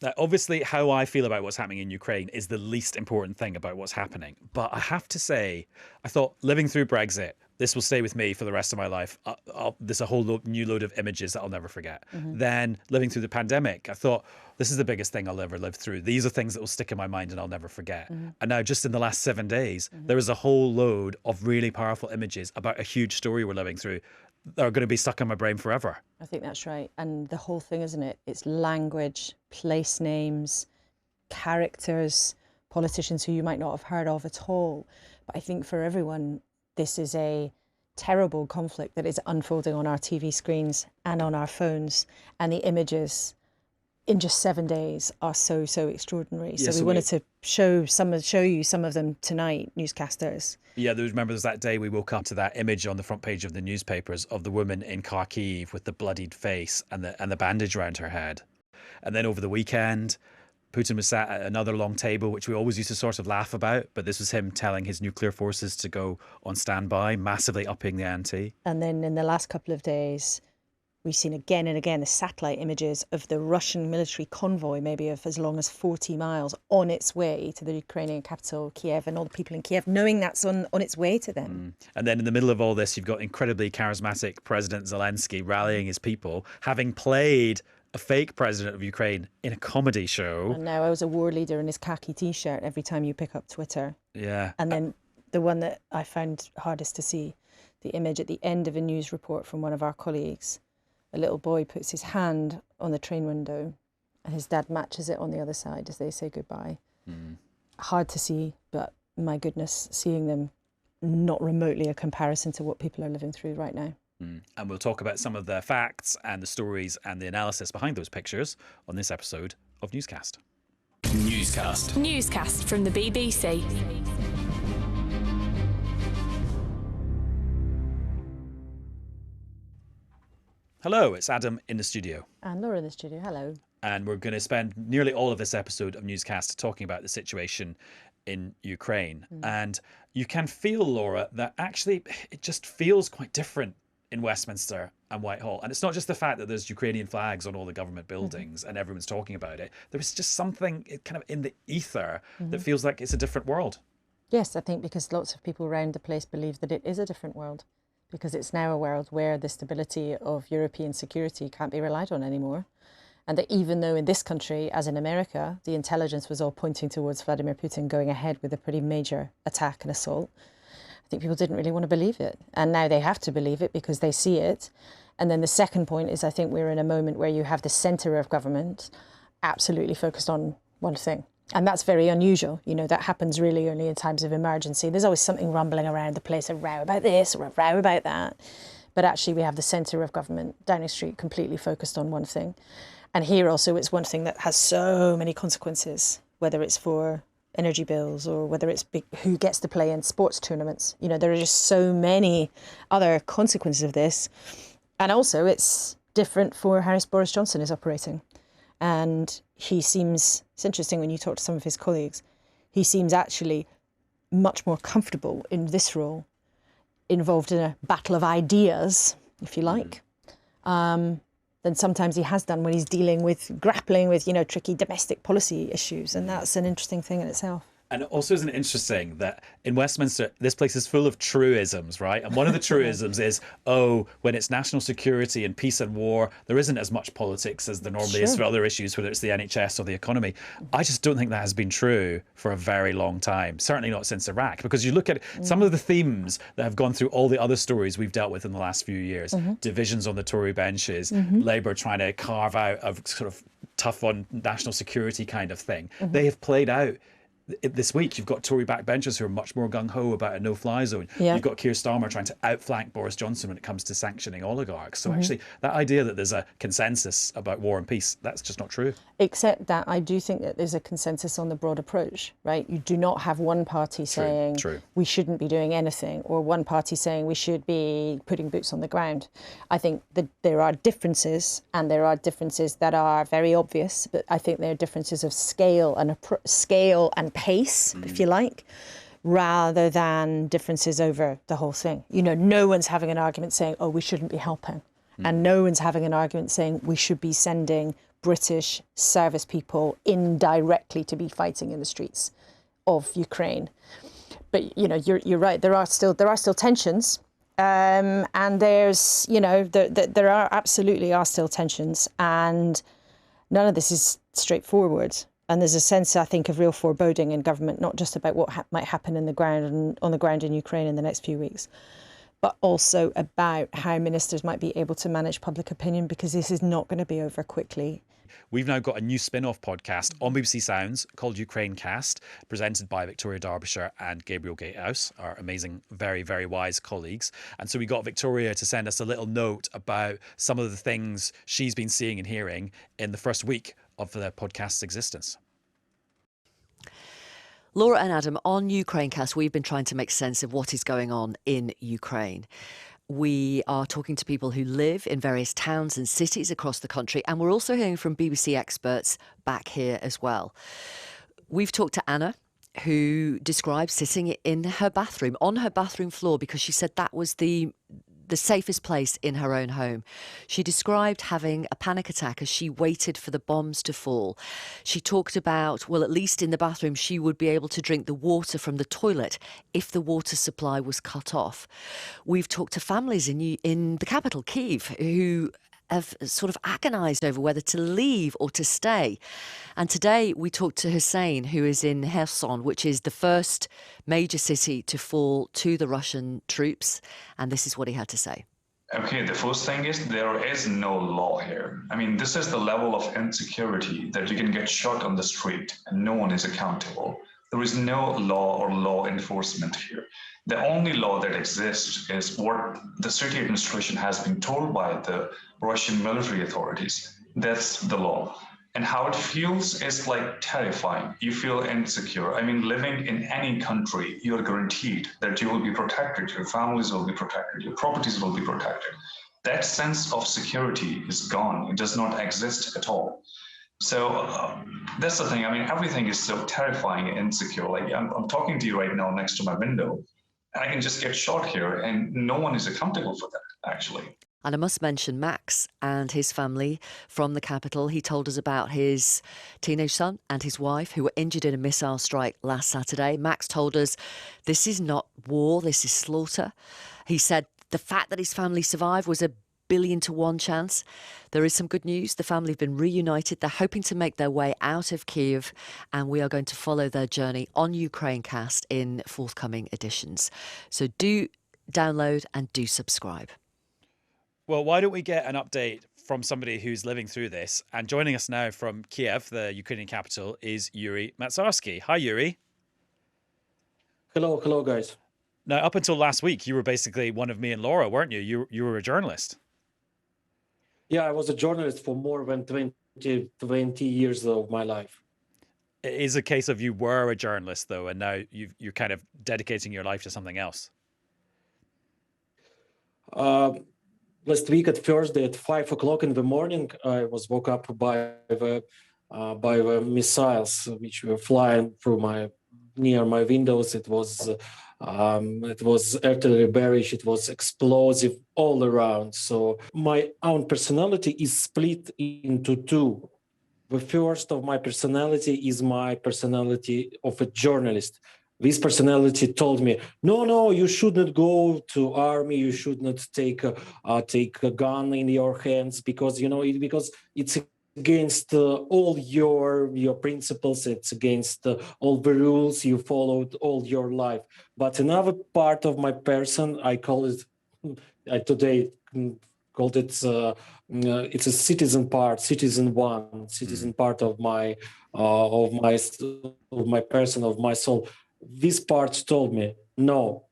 Now, obviously, how I feel about what's happening in Ukraine is the least important thing about what's happening. But I have to say, I thought living through Brexit, this will stay with me for the rest of my life. There's a whole new load of images that I'll never forget. Then living through the pandemic, I thought, this is the biggest thing I'll ever live through. These are things that will stick in my mind and I'll never forget. And now just in the last 7 days, there is a whole load of really powerful images about a huge story we're living through that are going to be stuck in my brain forever. I think that's right. And the whole thing, isn't it? It's language, place names, characters, politicians who you might not have heard of at all. But I think for everyone, this is a terrible conflict that is unfolding on our TV screens and on our phones. And the images in just 7 days are so extraordinary. Yeah, so we wanted to show you some of them tonight, newscasters. Yeah, there's that day we woke up to that image on the front page of the newspapers of the woman in Kharkiv with the bloodied face and the bandage around her head. And then over the weekend, Putin was sat at another long table, which we always used to sort of laugh about, but this was him telling his nuclear forces to go on standby, massively upping the ante. And then in the last couple of days, we've seen again and again the satellite images of the Russian military convoy, maybe of as long as 40 miles, on its way to the Ukrainian capital, Kiev, and all the people in Kiev, knowing that's on its way to them. And then in the middle of all this, you've got incredibly charismatic President Zelensky rallying his people, having played a fake president of Ukraine in a comedy show. And now I was a war leader in his khaki T-shirt every time you pick up Twitter. Yeah. And then the one that I found hardest to see, the image at the end of a news report from one of our colleagues. A little boy puts his hand on the train window and his dad matches it on the other side as they say goodbye. Hard to see, but my goodness, seeing them, not remotely a comparison to what people are living through right now. And we'll talk about some of the facts and the stories and the analysis behind those pictures on this episode of Newscast. Newscast from the BBC. Hello, it's Adam in the studio. And Laura in the studio, hello. And we're going to spend nearly all of this episode of Newscast talking about the situation in Ukraine. And you can feel, Laura, that actually it just feels quite different in Westminster and Whitehall. And it's not just the fact that there's Ukrainian flags on all the government buildings and everyone's talking about it. There's just something kind of in the ether that feels like it's a different world. Yes, I think because lots of people around the place believe that it is a different world, because it's now a world where the stability of European security can't be relied on anymore. And that even though in this country, as in America, the intelligence was all pointing towards Vladimir Putin going ahead with a pretty major attack and assault, I think people didn't really want to believe it. And now they have to believe it because they see it. And then the second point is I think we're in a moment where you have the centre of government absolutely focused on one thing. And that's very unusual. You know, that happens really only in times of emergency. There's always something rumbling around the place, a row about this or a row about that. But actually we have the centre of government, Downing Street, completely focused on one thing. And here also it's one thing that has so many consequences, whether it's for energy bills or whether it's who gets to play in sports tournaments. You know, there are just so many other consequences of this. And also it's different for how Boris Johnson is operating. And he seems, it's interesting when you talk to some of his colleagues, he seems actually much more comfortable in this role, involved in a battle of ideas, if you like, than sometimes he has done when he's grappling with, you know, tricky domestic policy issues. And that's an interesting thing in itself. And also isn't it interesting that in Westminster, this place is full of truisms, right? And one of the truisms is, when it's national security and peace and war, there isn't as much politics as there normally is for other issues, whether it's the NHS or the economy. I just don't think that has been true for a very long time, certainly not since Iraq, because you look at some of the themes that have gone through all the other stories we've dealt with in the last few years, divisions on the Tory benches, Labour trying to carve out a sort of tough on national security kind of thing. They have played out. This week, you've got Tory backbenchers who are much more gung-ho about a no-fly zone. Yeah. You've got Keir Starmer trying to outflank Boris Johnson when it comes to sanctioning oligarchs. So actually, that idea that there's a consensus about war and peace, that's just not true. Except that I do think that there's a consensus on the broad approach, right? You do not have one party saying we shouldn't be doing anything, or one party saying we should be putting boots on the ground. I think that there are differences, and there are differences that are very obvious, but I think there are differences of scale and pace, if you like, rather than differences over the whole thing. You know, no one's having an argument saying, we shouldn't be helping. And no one's having an argument saying we should be sending British service people indirectly to be fighting in the streets of Ukraine. But you're right. There are still tensions, and there's there are absolutely still tensions, and none of this is straightforward. And there's a sense, I think, of real foreboding in government, not just about what might happen on the ground in Ukraine in the next few weeks, but also about how ministers might be able to manage public opinion, because this is not going to be over quickly. We've now got a new spin-off podcast on BBC Sounds called Ukrainecast, presented by Victoria Derbyshire and Gabriel Gatehouse, our amazing, very, very wise colleagues. And so we got Victoria to send us a little note about some of the things she's been seeing and hearing in the first week of the podcast's existence. Laura and Adam, on Ukrainecast, we've been trying to make sense of what is going on in Ukraine. We are talking to people who live in various towns and cities across the country, and we're also hearing from BBC experts back here as well. We've talked to Anna, who described sitting in her bathroom, on her bathroom floor, because she said that was the safest place in her own home. She described having a panic attack as she waited for the bombs to fall. She talked about, well, at least in the bathroom, she would be able to drink the water from the toilet if the water supply was cut off. We've talked to families in the capital, Kyiv, who have sort of agonised over whether to leave or to stay. And today we talked to Hussein, who is in Kherson, which is the first major city to fall to the Russian troops. And this is what he had to say. Okay, the first thing is there is no law here. I mean, this is the level of insecurity that you can get shot on the street and no one is accountable. There is no law or law enforcement here. The only law that exists is what the city administration has been told by the Russian military authorities. That's the law. And how it feels is like terrifying. You feel insecure. I mean, living in any country, you're guaranteed that you will be protected, your families will be protected, your properties will be protected. That sense of security is gone. It does not exist at all. So that's the thing. I mean, everything is so terrifying and insecure. Like I'm talking to you right now next to my window, and I can just get shot here, and no one is accountable for that, actually. And I must mention Max and his family from the capital. He told us about his teenage son and his wife who were injured in a missile strike last Saturday. Max told us this is not war, this is slaughter. He said the fact that his family survived was a 1,000,000,000 to 1 chance. There is some good news. The family have been reunited. They're hoping to make their way out of Kyiv, and we are going to follow their journey on Ukrainecast in forthcoming editions. So do download and do subscribe. Well, why don't we get an update from somebody who's living through this? And joining us now from Kiev, the Ukrainian capital, is Yuri Matsarsky. Hi, Yuri. Hello, guys. Now, up until last week, you were basically one of me and Laura, weren't you? You were a journalist. Yeah, I was a journalist for more than 20 years of my life. It is a case of you were a journalist, though, and now you're kind of dedicating your life to something else. Last week at Thursday at 5 o'clock in the morning, I was woke up by the missiles which were flying through near my windows. It was artillery barrage. It was explosive all around. So my own personality is split into two. The first of my personality is my personality of a journalist. This personality told me, no, you should not go to army. You should not take a gun in your hands because it's against all your principles. It's against all the rules you followed all your life. But another part of my person, I call it today called it. It's a citizen part, citizen part of my person, of my soul. This part told me, no,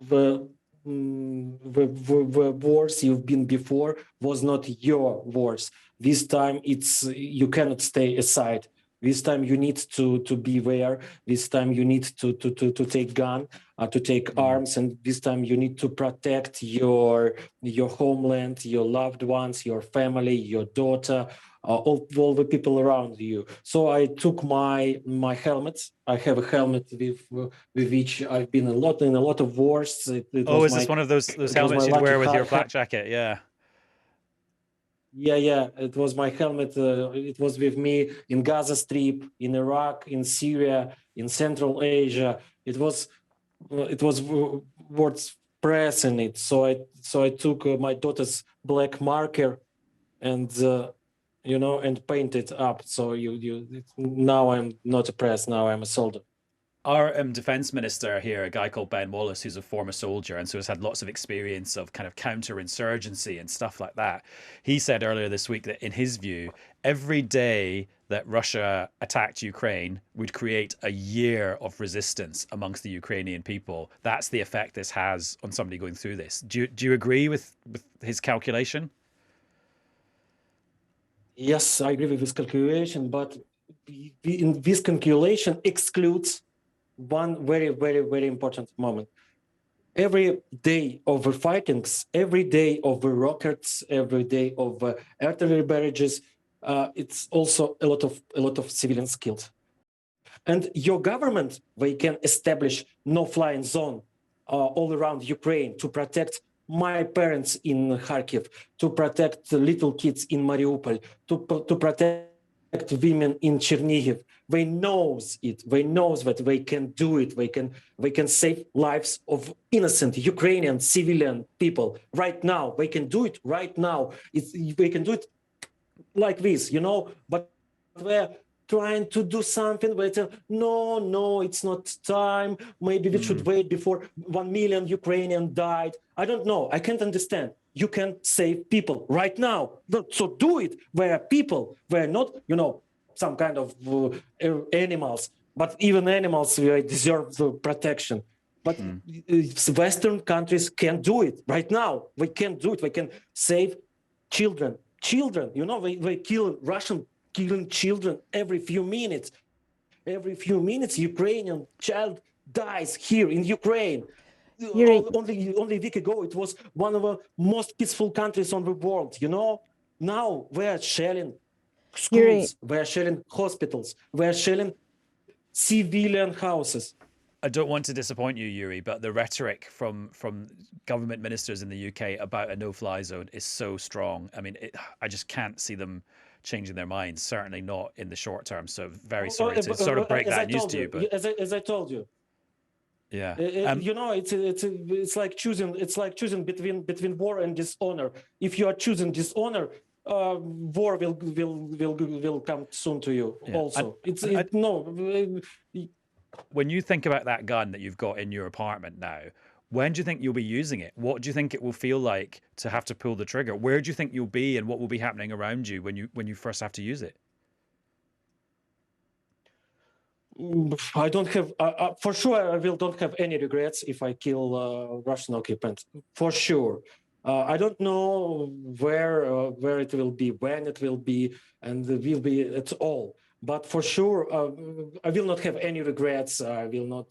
the wars you've been before was not your wars. This time you cannot stay aside. This time you need to be there. This time you need to take gun, to take arms, and this time you need to protect your homeland, your loved ones, your family, your daughter, all the people around you. So I took my helmet. I have a helmet with which I've been in a lot of wars. Is this one of those helmets you'd wear with your flak jacket? Yeah. Yeah. It was my helmet. It was with me in Gaza Strip, in Iraq, in Syria, in Central Asia. It was words press in it. So I took my daughter's black marker and and painted up. So now I'm not a press. Now I'm a soldier. Our defense minister here, a guy called Ben Wallace, who's a former soldier and so has had lots of experience of kind of counterinsurgency and stuff like that. He said earlier this week that in his view, every day that Russia attacked Ukraine would create a year of resistance amongst the Ukrainian people. That's the effect this has on somebody going through this. Do you agree with his calculation? Yes, I agree with this calculation, but this calculation excludes one very, very, very important moment. Every day of the fightings, every day of the rockets, every day of artillery barrages, it's also a lot of civilians killed. And your government, they can establish no-flying zone all around Ukraine to protect my parents in Kharkiv, to protect the little kids in Mariupol, to protect women in Chernihiv. They knows it. They knows that they can do it. They can save lives of innocent Ukrainian civilian people right now. They can do it right now. They can do it like this, But they're trying to do something. They tell, no, it's not time. Maybe we should wait before 1 million Ukrainians died. I don't know. I can't understand. You can save people right now. So do it. Where people, where not, some kind of animals, but even animals deserve the protection. But Western countries can do it right now. We can do it. We can save children. They kill Russian killing children every few minutes. Every few minutes, Ukrainian child dies here in Ukraine. Only a week ago, it was one of the most peaceful countries on the world. Now we're shelling schools, we're shelling hospitals, we're shelling civilian houses. I don't want to disappoint you, Yuri, but the rhetoric from government ministers in the UK about a no-fly zone is so strong. I mean, I just can't see them changing their minds. Certainly not in the short term. So very sorry to sort of break that news to you, but as I told you, yeah, it's like choosing. It's like choosing between war and dishonor. If you are choosing dishonor, war will come soon to you. Yeah. Also, When you think about that gun that you've got in your apartment now, when do you think you'll be using it? What do you think it will feel like to have to pull the trigger? Where do you think you'll be, and what will be happening around you when you first have to use it? I don't have, for sure, I don't have any regrets if I kill Russian occupants. For sure. I don't know where it will be, when it will be, and it will be at all. But for sure, I will not have any regrets. I will not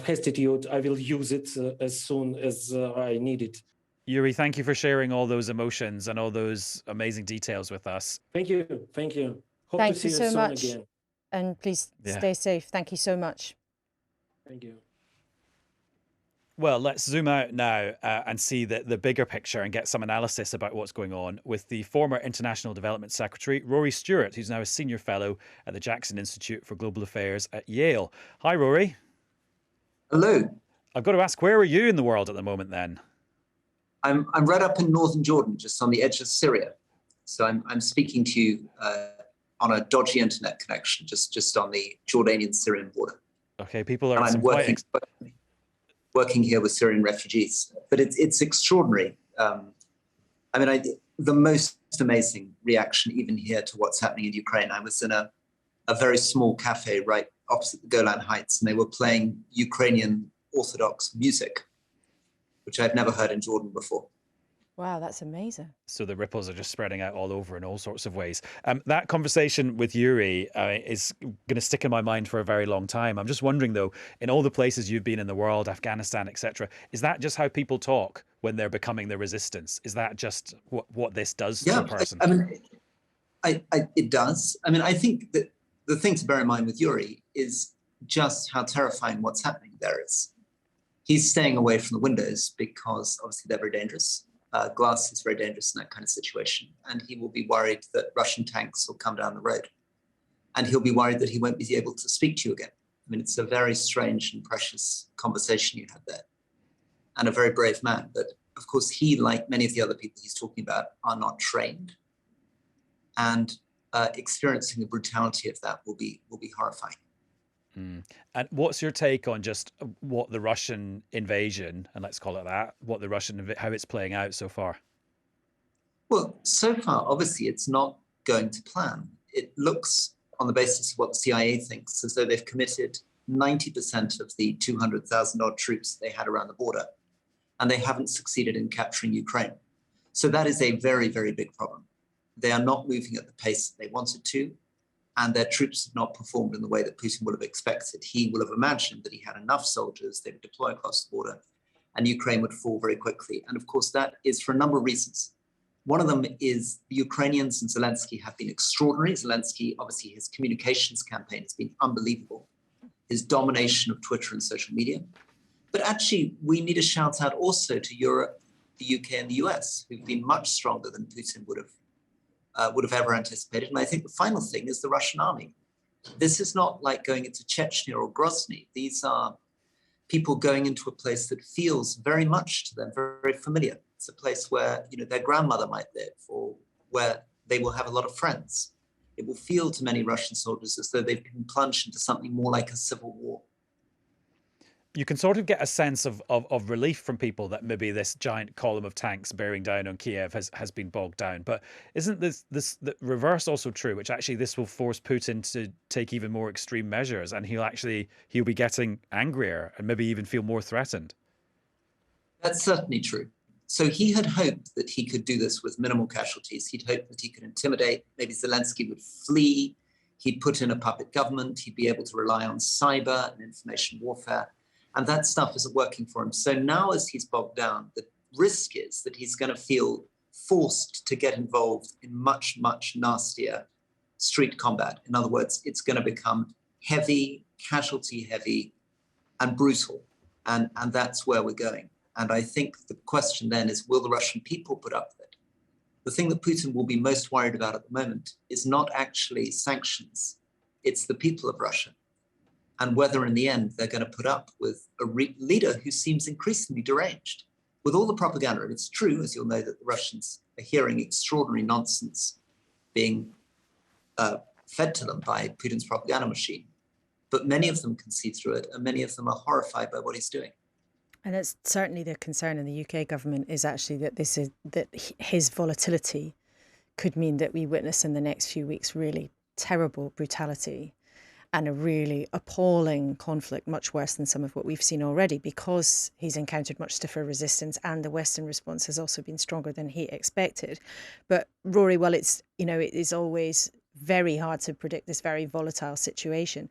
hesitate. I will use it as soon as I need it. Yuri, thank you for sharing all those emotions and all those amazing details with us. Thank you. Hope to see you soon much. Again. And please stay safe. Thank you so much. Thank you. Well, let's zoom out now and see the bigger picture and get some analysis about what's going on with the former International Development Secretary, Rory Stewart, who's now a senior fellow at the Jackson Institute for Global Affairs at Yale. Hi, Rory. Hello. I've got to ask, where are you in the world at the moment then? I'm right up in northern Jordan, just on the edge of Syria. So I'm speaking to you on a dodgy internet connection, just on the Jordanian-Syrian border. Okay, people are. And I'm working here with Syrian refugees, but it's extraordinary. The most amazing reaction even here to what's happening in Ukraine. I was in a very small cafe right opposite the Golan Heights, and they were playing Ukrainian Orthodox music, which I've never heard in Jordan before. Wow, that's amazing. So the ripples are just spreading out all over in all sorts of ways. That conversation with Yuri is going to stick in my mind for a very long time. I'm just wondering, though, in all the places you've been in the world, Afghanistan, etc., is that just how people talk when they're becoming the resistance? Is that just what this does to a person? It does. I think that the thing to bear in mind with Yuri is just how terrifying what's happening there is. He's staying away from the windows because obviously they're very dangerous. glass is very dangerous in that kind of situation. And he will be worried that Russian tanks will come down the road. And he'll be worried that he won't be able to speak to you again. I mean, it's a very strange and precious conversation you had there. And a very brave man. But of course, he, like many of the other people he's talking about, are not trained. And experiencing the brutality of that will be horrifying. Mm. And what's your take on just what the Russian invasion, and let's call it that, how it's playing out so far? Well, so far, obviously, it's not going to plan. It looks, on the basis of what the CIA thinks, as though they've committed 90% of the 200,000 odd troops they had around the border, and they haven't succeeded in capturing Ukraine. So that is a very, very big problem. They are not moving at the pace that they wanted to, and their troops have not performed in the way that Putin would have expected. He will have imagined that he had enough soldiers, they would deploy across the border, and Ukraine would fall very quickly. And of course, that is for a number of reasons. One of them is the Ukrainians and Zelensky have been extraordinary. Zelensky, obviously, his communications campaign has been unbelievable. His domination of Twitter and social media. But actually, we need a shout out also to Europe, the UK and the US, who've been much stronger than Putin would have ever anticipated. And I think the final thing is the Russian army. This is not like going into Chechnya or Grozny. These are people going into a place that feels very much to them very, very familiar. It's a place where, you know, their grandmother might live, or where they will have a lot of friends. It will feel to many Russian soldiers as though they've been plunged into something more like a civil war. You can sort of get a sense of relief from people that maybe this giant column of tanks bearing down on Kiev has been bogged down. But isn't this the reverse also true, which actually this will force Putin to take even more extreme measures, and he'll be getting angrier and maybe even feel more threatened? That's certainly true. So he had hoped that he could do this with minimal casualties. He'd hoped that he could intimidate. Maybe Zelensky would flee. He'd put in a puppet government. He'd be able to rely on cyber and information warfare. And that stuff isn't working for him. So now as he's bogged down, the risk is that he's going to feel forced to get involved in much, much nastier street combat. In other words, it's going to become heavy, casualty heavy, and brutal. And that's where we're going. And I think the question then is, will the Russian people put up with it? The thing that Putin will be most worried about at the moment is not actually sanctions. It's the people of Russia. And whether in the end they're going to put up with a leader who seems increasingly deranged. With all the propaganda, and it's true, as you'll know, that the Russians are hearing extraordinary nonsense being fed to them by Putin's propaganda machine. But many of them can see through it, and many of them are horrified by what he's doing. And it's certainly the concern in the UK government is actually that his volatility could mean that we witness in the next few weeks really terrible brutality and a really appalling conflict, much worse than some of what we've seen already, because he's encountered much stiffer resistance and the Western response has also been stronger than he expected. But Rory, well, it is always very hard to predict this very volatile situation.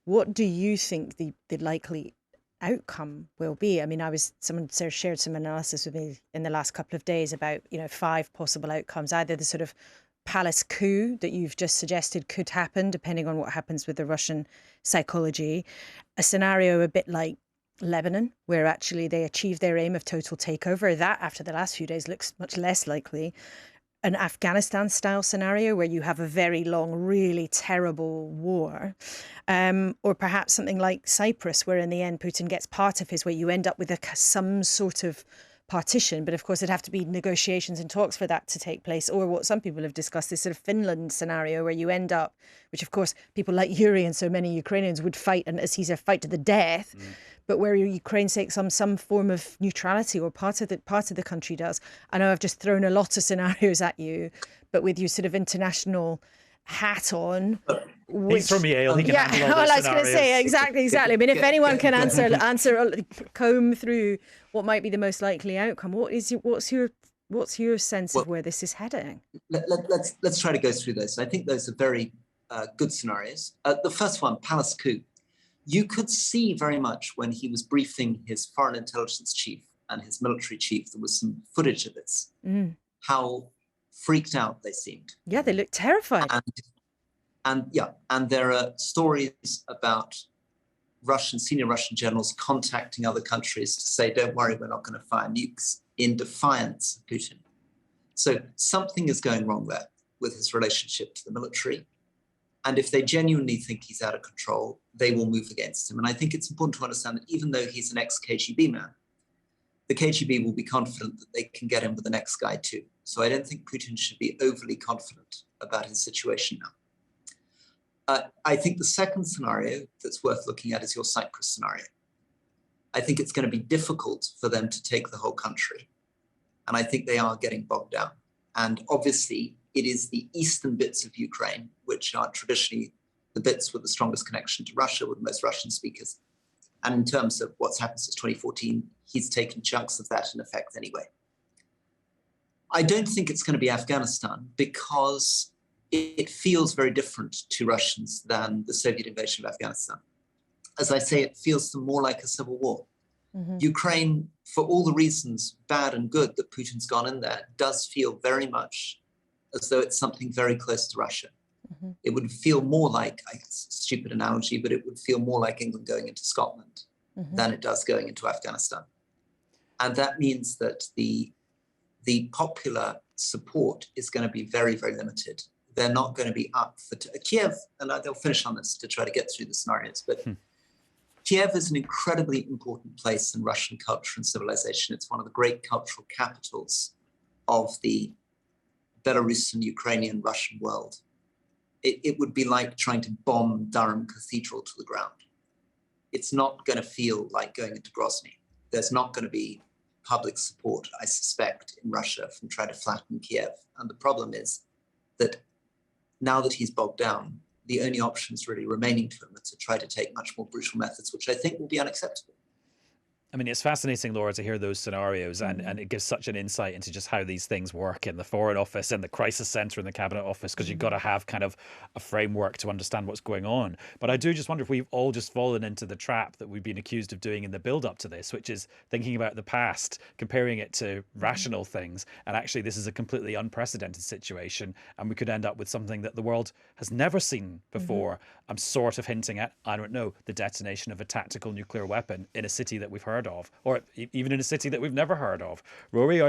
What do you think the likely outcome will be? I mean, someone shared some analysis with me in the last couple of days about, 5 possible outcomes, either the sort of palace coup that you've just suggested could happen, depending on what happens with the Russian psychology, a scenario a bit like Lebanon, where actually they achieve their aim of total takeover. That, after the last few days, looks much less likely. An Afghanistan-style scenario where you have a very long, really terrible war, or perhaps something like Cyprus, where in the end Putin gets part of his way. You end up with some sort of partition, but of course it'd have to be negotiations and talks for that to take place, or what some people have discussed, this sort of Finland scenario where you end up, which of course people like Yuri and so many Ukrainians would fight, and as he's a fight to the death, but where Ukraine takes some form of neutrality, or part of the country does. I know I've just thrown a lot of scenarios at you, but with your sort of international hat on. He's from Yale. He can handle all those I was going to say exactly. I mean, if anyone can comb through what might be the most likely outcome, what's your sense of where this is heading? Let's try to go through those. I think those are very good scenarios. The first one, palace coup. You could see very much when he was briefing his foreign intelligence chief and his military chief, there was some footage of this, how freaked out they seemed. Yeah, they looked terrified. And there are stories about senior Russian generals contacting other countries to say, don't worry, we're not going to fire nukes in defiance of Putin. So something is going wrong there with his relationship to the military. And if they genuinely think he's out of control, they will move against him. And I think it's important to understand that even though he's an ex-KGB man, the KGB will be confident that they can get him with the next guy too. So I don't think Putin should be overly confident about his situation now. I think the second scenario that's worth looking at is your Cyprus scenario. I think it's going to be difficult for them to take the whole country. And I think they are getting bogged down. And obviously, it is the eastern bits of Ukraine, which are traditionally the bits with the strongest connection to Russia, with the most Russian speakers. And in terms of what's happened since 2014, he's taken chunks of that in effect anyway. I don't think it's going to be Afghanistan because it feels very different to Russians than the Soviet invasion of Afghanistan. As I say, it feels to them more like a civil war. Mm-hmm. Ukraine, for all the reasons, bad and good, that Putin's gone in there, does feel very much as though it's something very close to Russia. Mm-hmm. It would feel more like, it's a stupid analogy, but it would feel more like England going into Scotland than it does going into Afghanistan. And that means that the popular support is going to be very, very limited. They're not going to be up for Kiev, and they'll finish on this to try to get through the scenarios, but Kiev is an incredibly important place in Russian culture and civilization. It's one of the great cultural capitals of the Belarusian, Ukrainian, Russian world. It would be like trying to bomb Durham Cathedral to the ground. It's not going to feel like going into Grozny. There's not going to be public support, I suspect, in Russia from trying to flatten Kiev. And the problem is that now that he's bogged down, the only options really remaining to him are to try to take much more brutal methods, which I think will be unacceptable. I mean, it's fascinating, Laura, to hear those scenarios, and it gives such an insight into just how these things work in the Foreign Office and the Crisis Centre and the Cabinet Office, because you've got to have kind of a framework to understand what's going on. But I do just wonder if we've all just fallen into the trap that we've been accused of doing in the build-up to this, which is thinking about the past, comparing it to rational things, and actually this is a completely unprecedented situation, and we could end up with something that the world has never seen before. I'm sort of hinting at, I don't know, the detonation of a tactical nuclear weapon in a city that we've heard of, or even in a city that we've never heard of. Rory,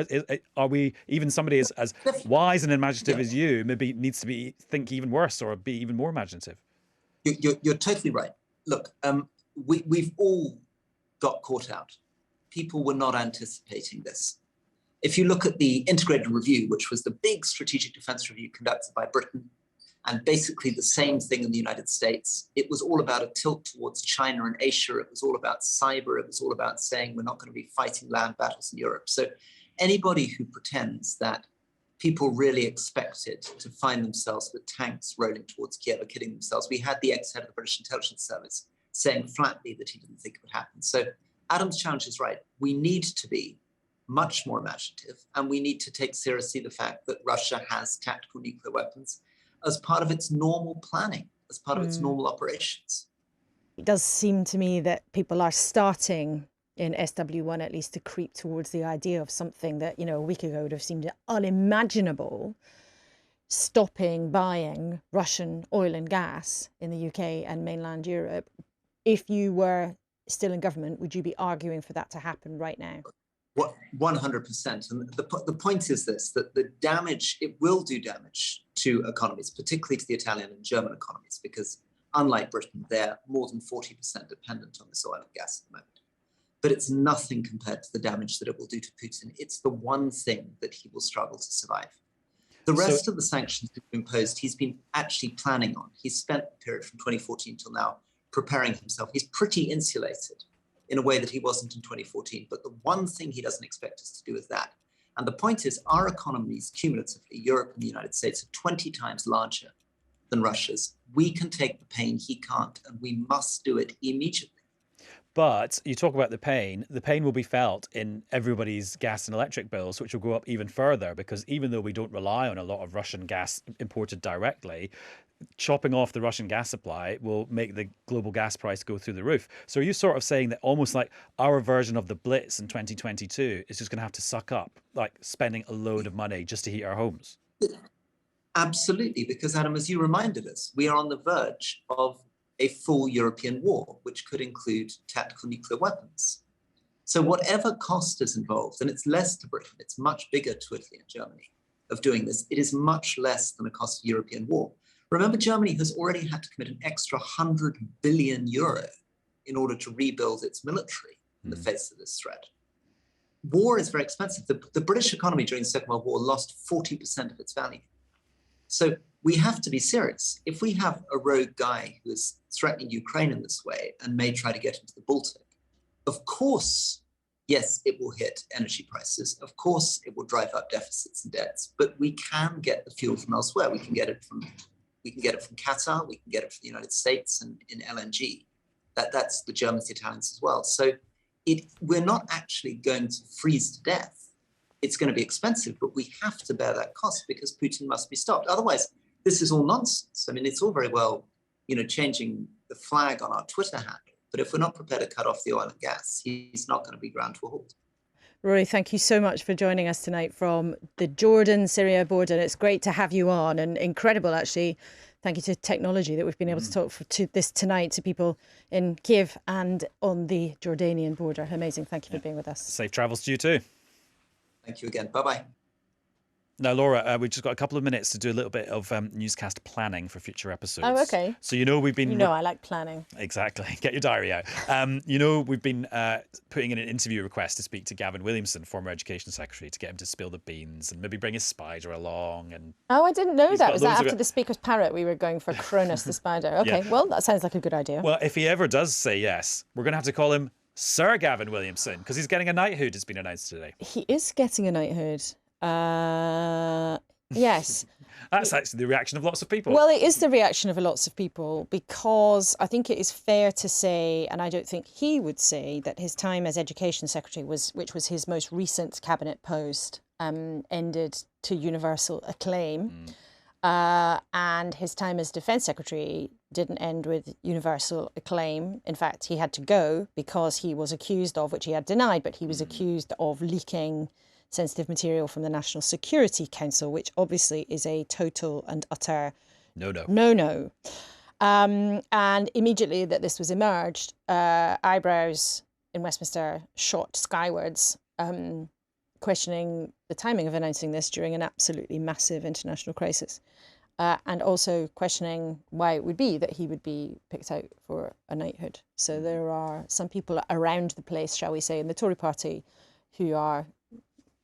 are we, even somebody as wise and imaginative as you, maybe needs to think even worse or be even more imaginative? You're totally right. Look, we've all got caught out. People were not anticipating this. If you look at the integrated review, which was the big strategic defense review conducted by Britain, and basically the same thing in the United States. It was all about a tilt towards China and Asia. It was all about cyber. It was all about saying we're not going to be fighting land battles in Europe. So anybody who pretends that people really expected to find themselves with tanks rolling towards Kiev are kidding themselves. We had the ex-head of the British intelligence service saying flatly that he didn't think it would happen. So Adam's challenge is right. We need to be much more imaginative, and we need to take seriously the fact that Russia has tactical nuclear weapons as part of its normal planning, as part of its normal operations. It does seem to me that people are starting in SW1 at least to creep towards the idea of something that, a week ago would have seemed unimaginable, stopping buying Russian oil and gas in the UK and mainland Europe. If you were still in government, would you be arguing for that to happen right now? 100%. And the point is this, that the damage, it will do damage to economies, particularly to the Italian and German economies, because unlike Britain, they're more than 40% dependent on this oil and gas at the moment. But it's nothing compared to the damage that it will do to Putin. It's the one thing that he will struggle to survive. The rest of the sanctions he's imposed, he's been actually planning on. He's spent the period from 2014 till now preparing himself. He's pretty insulated in a way that he wasn't in 2014. But the one thing he doesn't expect us to do is that. And the point is, our economies cumulatively, Europe and the United States, are 20 times larger than Russia's. We can take the pain, he can't, and we must do it immediately. But you talk about the pain will be felt in everybody's gas and electric bills, which will go up even further, because even though we don't rely on a lot of Russian gas imported directly, chopping off the Russian gas supply will make the global gas price go through the roof. So are you sort of saying that almost like our version of the Blitz in 2022 is just going to have to suck up, like spending a load of money just to heat our homes? Absolutely, because Adam, as you reminded us, we are on the verge of a full European war, which could include tactical nuclear weapons. So whatever cost is involved, and it's less to Britain, it's much bigger to Italy and Germany of doing this, it is much less than the cost of European war. Remember, Germany has already had to commit an extra 100 billion euro in order to rebuild its military in the face of this threat. War is very expensive. The British economy during the Second World War lost 40% of its value. So we have to be serious. If we have a rogue guy who is threatening Ukraine in this way and may try to get into the Baltic, of course, yes, it will hit energy prices. Of course, it will drive up deficits and debts. But we can get the fuel from elsewhere. We can get it from Qatar. We can get it from the United States and in LNG. That's the Germans, the Italians as well. So we're not actually going to freeze to death. It's going to be expensive, but we have to bear that cost because Putin must be stopped. Otherwise, this is all nonsense. I mean, it's all very well, changing the flag on our Twitter handle. But if we're not prepared to cut off the oil and gas, he's not going to be ground to a halt. Rory, thank you so much for joining us tonight from the Jordan-Syria border. It's great to have you on, and incredible, actually. Thank you to technology that we've been able to talk to this tonight to people in Kiev and on the Jordanian border. Amazing. Thank you for being with us. Safe travels to you too. Thank you again. Bye-bye. Now, Laura, we've just got a couple of minutes to do a little bit of newscast planning for future episodes. Oh, okay. So, we've been... I like planning. Exactly. Get your diary out. We've been putting in an interview request to speak to Gavin Williamson, former Education Secretary, to get him to spill the beans and maybe bring his spider along. And oh, I didn't know that. Was that after the Speaker's parrot we were going for Cronus the spider? Okay, well, that sounds like a good idea. Well, if he ever does say yes, we're going to have to call him Sir Gavin Williamson because he's getting a knighthood, has been announced today. He is getting a knighthood. Yes. That's actually the reaction of lots of people. Well, it is the reaction of lots of people because I think it is fair to say, and I don't think he would say, that his time as Education Secretary, which was his most recent cabinet post, ended to universal acclaim. And his time as Defence Secretary didn't end with universal acclaim. In fact, he had to go because he was accused of, which he had denied, but he was accused of leaking sensitive material from the National Security Council, which obviously is a total and utter no. And immediately that this was emerged, eyebrows in Westminster shot skywards, questioning the timing of announcing this during an absolutely massive international crisis, and also questioning why it would be that he would be picked out for a knighthood. So there are some people around the place, shall we say, in the Tory party who are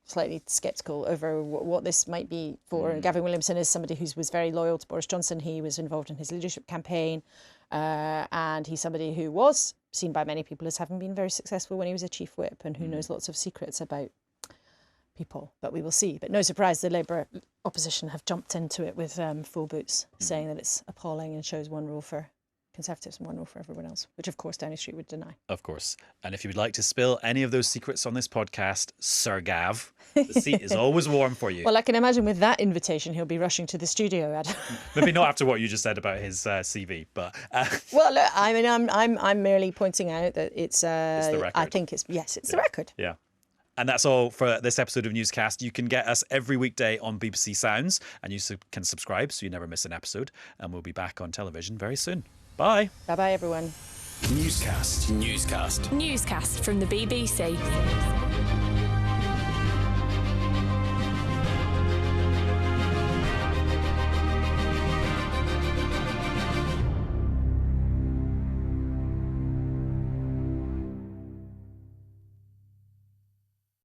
slightly sceptical over what this might be for. And Gavin Williamson is somebody who was very loyal to Boris Johnson. He was involved in his leadership campaign, and he's somebody who was seen by many people as having been very successful when he was a chief whip and who knows lots of secrets about people. But we will see. But no surprise, the Labour opposition have jumped into it with full boots, saying that it's appalling and shows one rule for Conservatives and one rule for everyone else, which of course Downing Street would deny. Of course. And if you would like to spill any of those secrets on this podcast, Sir Gav, the seat is always warm for you. Well, I can imagine with that invitation he'll be rushing to the studio, Adam. Maybe not after what you just said about his CV, but well, look, I mean, I'm merely pointing out that it's the record. I think it's the record. Yeah. And that's all for this episode of Newscast. You can get us every weekday on BBC Sounds, and you can subscribe so you never miss an episode. And we'll be back on television very soon. Bye. Bye-bye, everyone. Newscast from the BBC.